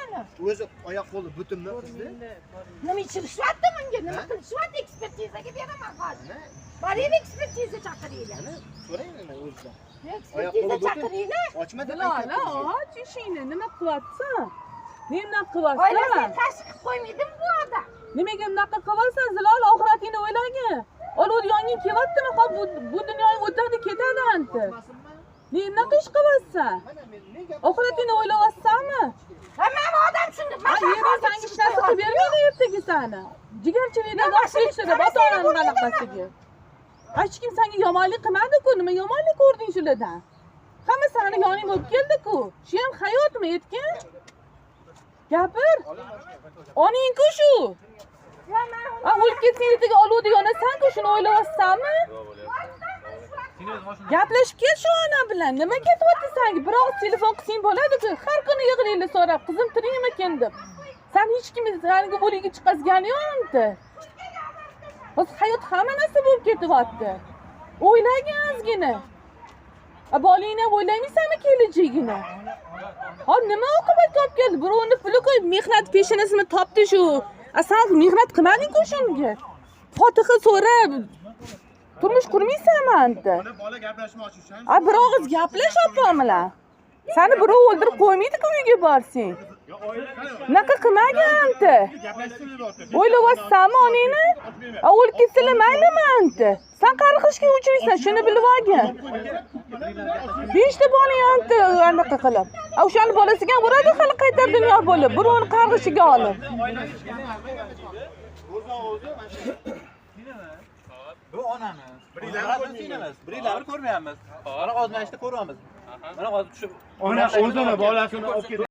uni? O'zi oyoq qo'li butunmi qizdi? Nima ichirishyapti bunga? Nima qilishyapti? Ekspertizaga beraman hozir. Boring ekspertiza chaqiringlar. So'rang nima o'zidan. Ekspertiza chaqiringlar. Ochmadi. Lola, och ishingni nima qilyapsan? Nima qilyapsan? Oilasini tashib qo'ymaydimi bu odam? Nimaga bunaqa qilyapsan? Zilol, oxiratingni o'ylagin. Olov yonging kelyaptimi? Hop bu dunyoning o'tadi, ketadi anti. Nima ish qilyapsan? Oxiratingni o'ylayapsanmi? Mana bu odam shunda Yerda senga hech narsa qilib bermaydi ertaga seni. Jigarchilikdan boshlayishdi ota-onani qanaqasiga. Hech kim senga yomonlik qilmadi-ku, nima yomonlik ko'rding shulardan? Hamma seni yoning bo'lib keldi-ku. Shu ham hayotmi etgan? Gapir. Oning-ku shu. O'lib ketsang ertaga oluvdi yonasan-ku, shuni o'ylayapsanmi? Gaplashib kel shu ona bilan. Nima ketyapti senga? Bir og'iz telefon qilsang bo'ladi-ku. Har kuni yig'laylar so'rab, qizim tirikmikin deb. Sen hech kim senga bo'liga chiqazgani yo'qmi? Hozir hayot hamma narsa bo'lib ketyapti. O'ylagin ozgina. Bolingni o'ylamaysanmi kelajagini? Hop nima oqibatga olib keldi? Birovni puli qo'yib mehnat peshanasini topdi shu. Sen mehnat qilmading-ku shunga. Fotiha so'rab turmush qurmaysanmi anta? Bola gaplashmoqchi uchun. Bir og'iz gaplash opam bilan. Seni birov o'ldirib qo'ymaydi-ku uyga borsang. Naqa qilmagin anta. O'ylayapsanmi onangni? O'lib ketsalar maylimi anta? Sen qarg'ishga uchraysan, shuni bilib olgin. Beshta bola anta anaqa qilib. O'shani bolasiga uradi hali qaytar dunyo bo'lib, birovni qarg'ishiga olib. Bu onamiz. Biringlarni ko'rmayapmiz. Mana hozir mana ishda ko'ryapmiz. Mana hozir tushib. Ona o'zini bolasini olib ketdi.